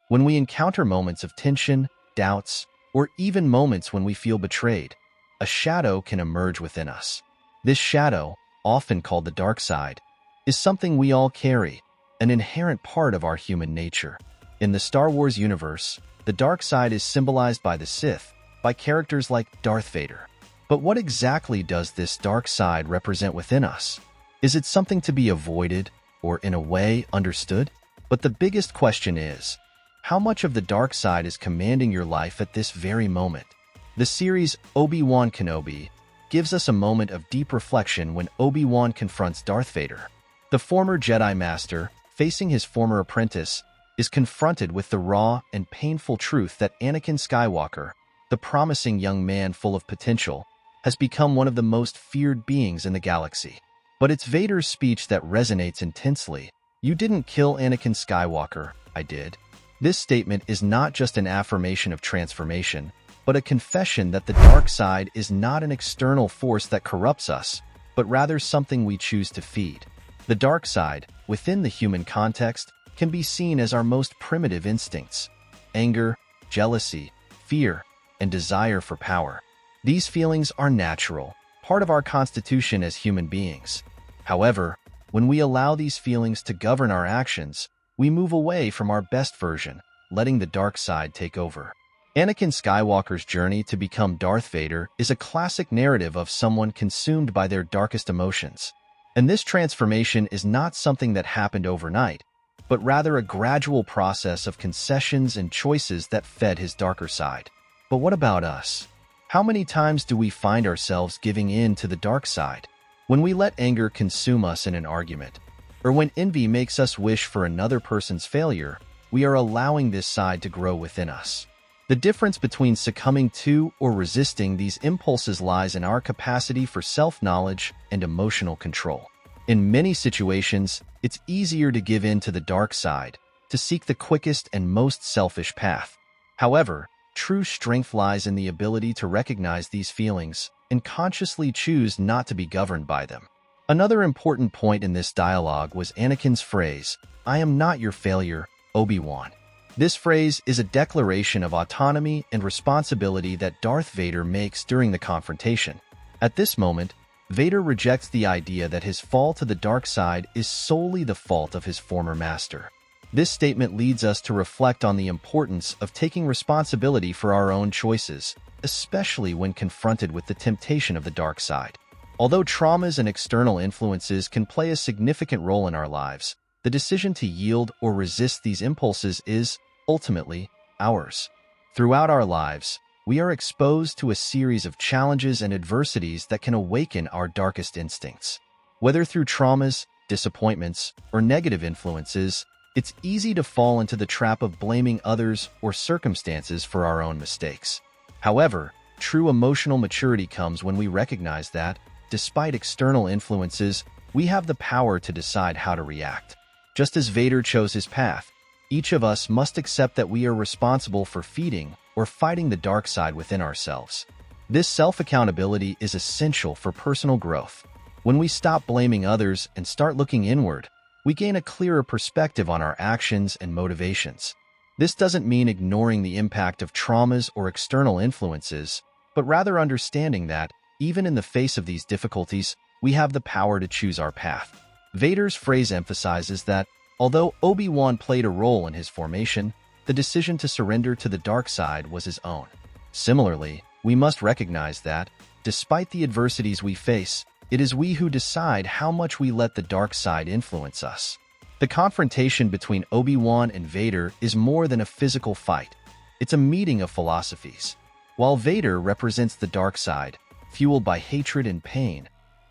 When we encounter moments of tension, doubts, or even moments when we feel betrayed, a shadow can emerge within us. This shadow, often called the dark side, is something we all carry, an inherent part of our human nature. In the Star Wars universe, the dark side is symbolized by the Sith, by characters like Darth Vader. But what exactly does this dark side represent within us? Is it something to be avoided, or in a way, understood? But the biggest question is, how much of the dark side is commanding your life at this very moment? The series Obi-Wan Kenobi gives us a moment of deep reflection when Obi-Wan confronts Darth Vader. The former Jedi Master, facing his former apprentice, is confronted with the raw and painful truth that Anakin Skywalker, the promising young man full of potential, has become one of the most feared beings in the galaxy. But it's Vader's speech that resonates intensely. "You didn't kill Anakin Skywalker, I did." This statement is not just an affirmation of transformation, but a confession that the dark side is not an external force that corrupts us, but rather something we choose to feed. The dark side, within the human context, can be seen as our most primitive instincts: anger, jealousy, fear, and desire for power. These feelings are natural, part of our constitution as human beings. However, when we allow these feelings to govern our actions, we move away from our best version, letting the dark side take over. Anakin Skywalker's journey to become Darth Vader is a classic narrative of someone consumed by their darkest emotions. And this transformation is not something that happened overnight, but rather a gradual process of concessions and choices that fed his darker side. But what about us? How many times do we find ourselves giving in to the dark side? When we let anger consume us in an argument, or when envy makes us wish for another person's failure, we are allowing this side to grow within us. The difference between succumbing to or resisting these impulses lies in our capacity for self-knowledge and emotional control. In many situations, it's easier to give in to the dark side, to seek the quickest and most selfish path. However, true strength lies in the ability to recognize these feelings and consciously choose not to be governed by them. Another important point in this dialogue was Anakin's phrase, "I am not your failure, Obi-Wan." This phrase is a declaration of autonomy and responsibility that Darth Vader makes during the confrontation. At this moment, Vader rejects the idea that his fall to the dark side is solely the fault of his former master. This statement leads us to reflect on the importance of taking responsibility for our own choices, especially when confronted with the temptation of the dark side. Although traumas and external influences can play a significant role in our lives, the decision to yield or resist these impulses is, ultimately, ours. Throughout our lives, we are exposed to a series of challenges and adversities that can awaken our darkest instincts. Whether through traumas, disappointments, or negative influences, it's easy to fall into the trap of blaming others or circumstances for our own mistakes. However, true emotional maturity comes when we recognize that, despite external influences, we have the power to decide how to react. Just as Vader chose his path, each of us must accept that we are responsible for feeding or fighting the dark side within ourselves. This self-accountability is essential for personal growth. When we stop blaming others and start looking inward, we gain a clearer perspective on our actions and motivations. This doesn't mean ignoring the impact of traumas or external influences, but rather understanding that, even in the face of these difficulties, we have the power to choose our path. Vader's phrase emphasizes that, although Obi-Wan played a role in his formation, the decision to surrender to the dark side was his own. Similarly, we must recognize that, despite the adversities we face, it is we who decide how much we let the dark side influence us. The confrontation between Obi-Wan and Vader is more than a physical fight. It's a meeting of philosophies. While Vader represents the dark side, fueled by hatred and pain,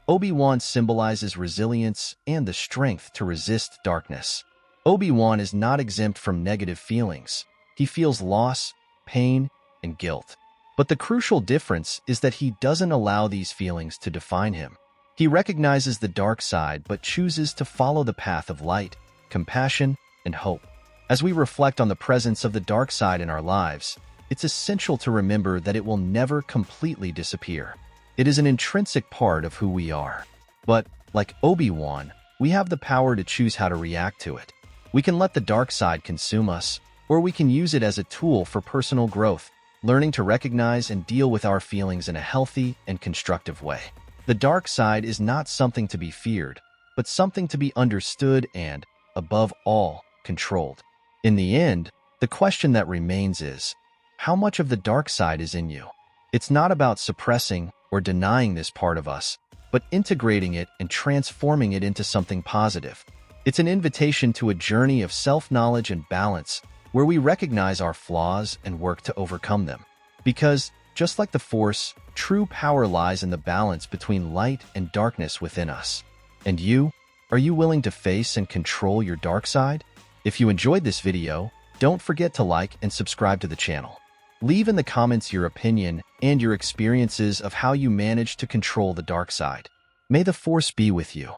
Obi-Wan symbolizes resilience and the strength to resist darkness. Obi-Wan is not exempt from negative feelings. He feels loss, pain, and guilt. But the crucial difference is that he doesn't allow these feelings to define him. He recognizes the dark side but chooses to follow the path of light, compassion, and hope. As we reflect on the presence of the dark side in our lives, it's essential to remember that it will never completely disappear. It is an intrinsic part of who we are. But, like Obi-Wan, we have the power to choose how to react to it. We can let the dark side consume us, or we can use it as a tool for personal growth, learning to recognize and deal with our feelings in a healthy and constructive way. The dark side is not something to be feared, but something to be understood and, above all, controlled. In the end, the question that remains is, how much of the dark side is in you? It's not about suppressing or denying this part of us, but integrating it and transforming it into something positive. It's an invitation to a journey of self-knowledge and balance, where we recognize our flaws and work to overcome them. Because, just like the Force, true power lies in the balance between light and darkness within us. And you? Are you willing to face and control your dark side? If you enjoyed this video, don't forget to like and subscribe to the channel. Leave in the comments your opinion and your experiences of how you manage to control the dark side. May the Force be with you.